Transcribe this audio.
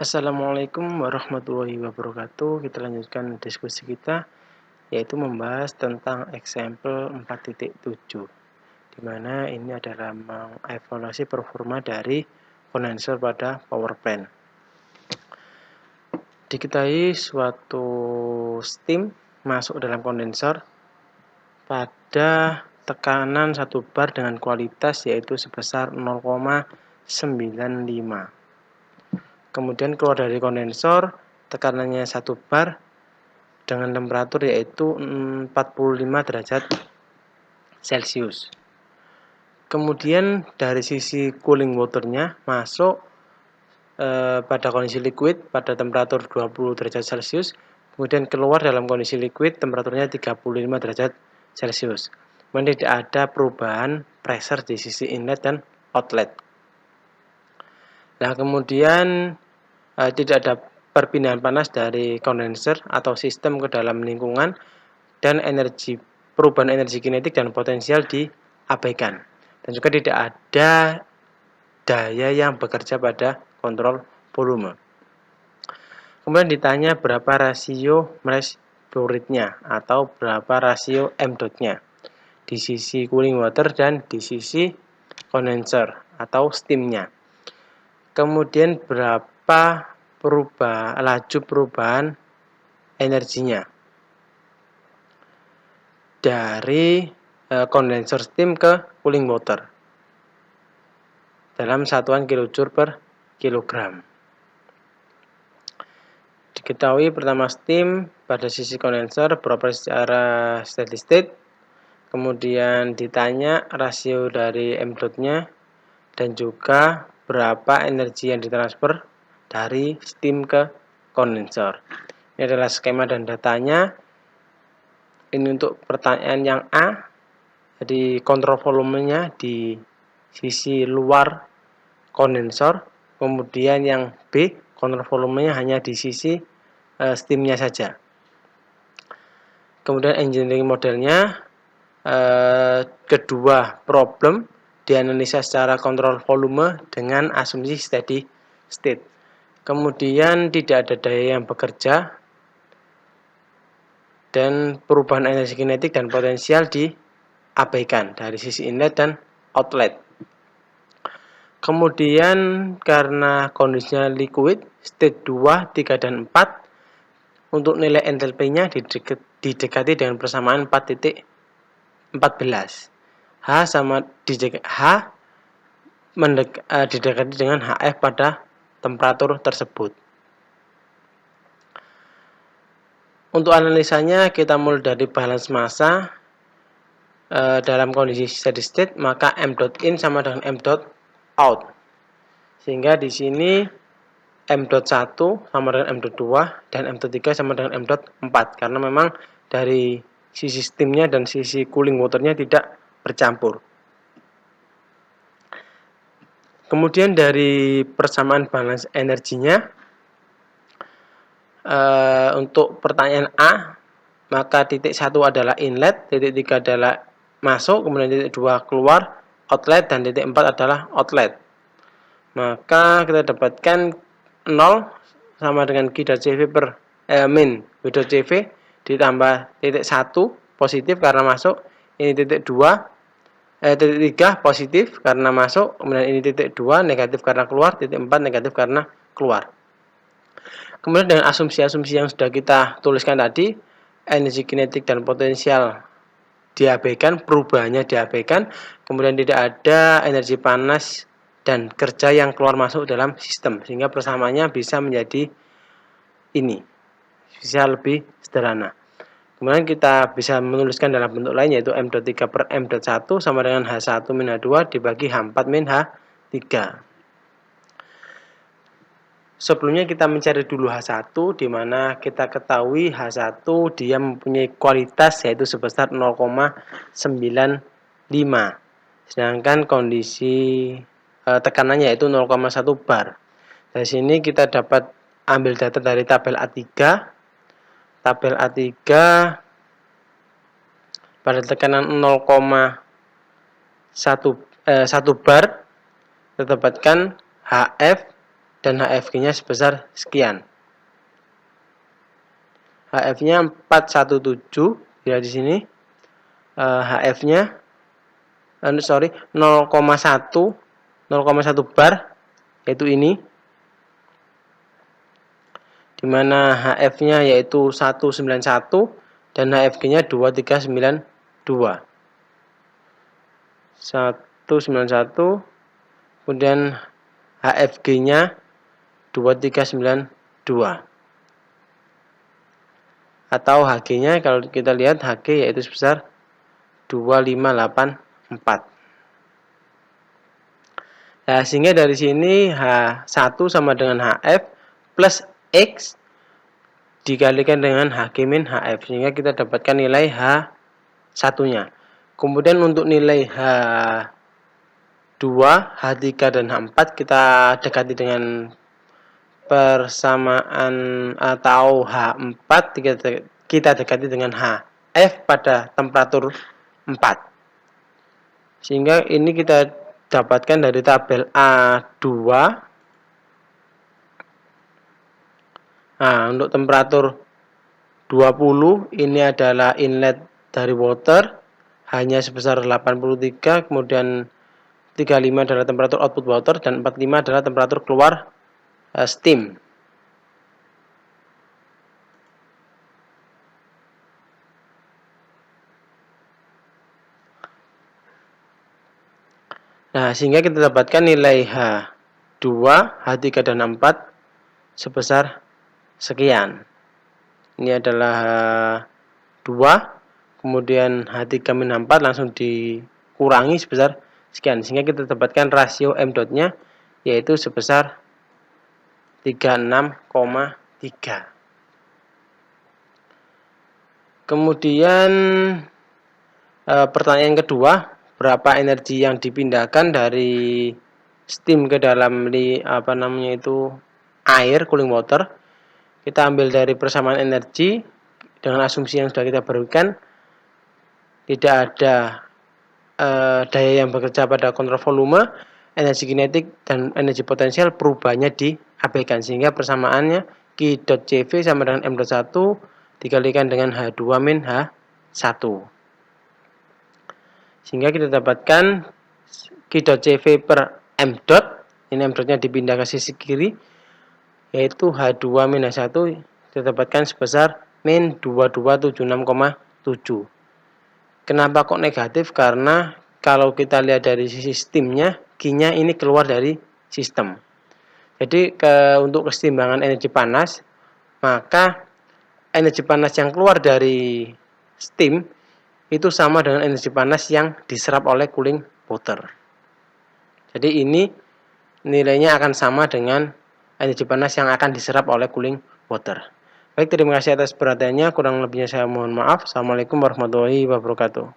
Assalamualaikum warahmatullahi wabarakatuh. Kita lanjutkan diskusi kita, yaitu membahas tentang example 4.7, di mana ini adalah mengevaluasi performa dari kondensor pada power plant. Diketahui suatu steam masuk dalam kondensor pada tekanan 1 bar dengan kualitas yaitu sebesar 0,95. Kemudian keluar dari kondensor, tekanannya 1 bar dengan temperatur yaitu 45 derajat Celcius. Kemudian dari sisi cooling waternya masuk pada kondisi liquid pada temperatur 20 derajat Celcius, kemudian keluar dalam kondisi liquid temperaturnya 35 derajat Celcius. Kemudian tidak ada perubahan pressure di sisi inlet dan outlet. Nah, kemudian tidak ada perpindahan panas dari kondenser atau sistem ke dalam lingkungan, dan perubahan energi kinetik dan potensial diabaikan. Dan juga tidak ada daya yang bekerja pada kontrol volume. Kemudian ditanya berapa rasio mass flow rate-nya atau berapa rasio M dot-nya di sisi cooling water dan di sisi kondenser atau steam-nya. Kemudian berapa laju perubahan energinya dari kondensor steam ke cooling water dalam satuan kilojoule per kilogram. Diketahui pertama steam pada sisi kondensor beroperasi secara steady state. Kemudian ditanya rasio dari M dot-nya dan juga berapa energi yang ditransfer dari steam ke kondensor. Ini adalah skema dan datanya. Ini untuk pertanyaan yang A, jadi kontrol volumenya di sisi luar kondensor. Kemudian yang B, kontrol volumenya hanya di sisi steamnya saja. Kemudian engineering modelnya, kedua problem dianalisa secara kontrol volume dengan asumsi steady state. Kemudian tidak ada daya yang bekerja dan perubahan energi kinetik dan potensial diabaikan dari sisi inlet dan outlet. Kemudian karena kondisinya liquid, state 2, 3, dan 4, untuk nilai entalpinya didekati dengan persamaan 4.14. H didekati dengan HF pada temperatur tersebut. Untuk analisanya kita mulai dari balance massa dalam kondisi steady state, maka M dot in sama dengan M dot out. Sehingga di sini M dot 1 sama dengan M dot 2 dan M dot 3 sama dengan M dot 4 karena memang dari sisi steamnya dan sisi cooling waternya tidak bercampur. Kemudian dari persamaan balance energinya, untuk pertanyaan A, maka titik 1 adalah inlet, titik 3 adalah masuk, kemudian titik 2 keluar, outlet, dan titik 4 adalah outlet. Maka kita dapatkan 0 sama dengan Q dot CV per min W dot CV ditambah titik 1 positif karena masuk, ini titik 2, titik 3 positif karena masuk, kemudian ini titik 2 negatif karena keluar, titik 4 negatif karena keluar. Kemudian dengan asumsi-asumsi yang sudah kita tuliskan tadi, energi kinetik dan potensial diabaikan, perubahannya diabaikan, kemudian tidak ada energi panas dan kerja yang keluar masuk dalam sistem, sehingga persamaannya bisa menjadi ini, bisa lebih sederhana. Kemudian kita bisa menuliskan dalam bentuk lain, yaitu M dot 3 per M dot 1 sama dengan H1 min H2 dibagi H4 min H3. Sebelumnya kita mencari dulu H1, di mana kita ketahui H1 dia mempunyai kualitas yaitu sebesar 0,95. Sedangkan kondisi tekanannya yaitu 0,1 bar. Dari sini kita dapat ambil data dari tabel A3. Tabel A3 pada tekanan 0,1 bar kita dapatkan HF dan HFG-nya sebesar sekian. HF-nya 417, ya di sini HF-nya 0,1 bar, yaitu ini, dimana HF-nya yaitu 191 dan HFG-nya 2392. 191, kemudian HFG-nya 2392. Atau Hg-nya kalau kita lihat Hg yaitu sebesar 2584. Nah, sehingga dari sini H1 sama dengan HF plus X dikalikan dengan Hg min HF, sehingga kita dapatkan nilai H1-nya. Kemudian untuk nilai H2, H3, dan H4 kita dekati dengan persamaan atau H4 kita dekati dengan HF pada temperatur 4. Sehingga ini kita dapatkan dari tabel A2. Nah, untuk temperatur 20 ini adalah inlet dari water, hanya sebesar 83, kemudian 35 adalah temperatur output water, dan 45 adalah temperatur keluar steam. Nah, sehingga kita dapatkan nilai H2, H3, dan H4 sebesar sekian. Ini adalah H2, kemudian H3 min H4 langsung dikurangi sebesar sekian. Sehingga kita dapatkan rasio M dot-nya yaitu sebesar 36,3. Kemudian pertanyaan kedua, berapa energi yang dipindahkan dari steam ke dalam air, cooling water. Kita ambil dari persamaan energi dengan asumsi yang sudah kita berikan, tidak ada daya yang bekerja pada kontrol volume, energi kinetik dan energi potensial perubahannya diabaikan, sehingga persamaannya Q dot CV sama dengan M dot 1 dikalikan dengan H2 min H1, sehingga kita dapatkan Q dot CV per M dot, ini M dotnya dipindah ke sisi kiri, yaitu H2 min H1 kita dapatkan sebesar min 2276,7. Kenapa kok negatif? Karena kalau kita lihat dari sisi steamnya, Q-nya ini keluar dari sistem. Jadi untuk keseimbangan energi panas, maka energi panas yang keluar dari steam itu sama dengan energi panas yang diserap oleh cooling water. Jadi ini nilainya akan sama dengan energi panas yang akan diserap oleh cooling water. Baik, terima kasih atas perhatiannya. Kurang lebihnya saya mohon maaf. Assalamualaikum warahmatullahi wabarakatuh.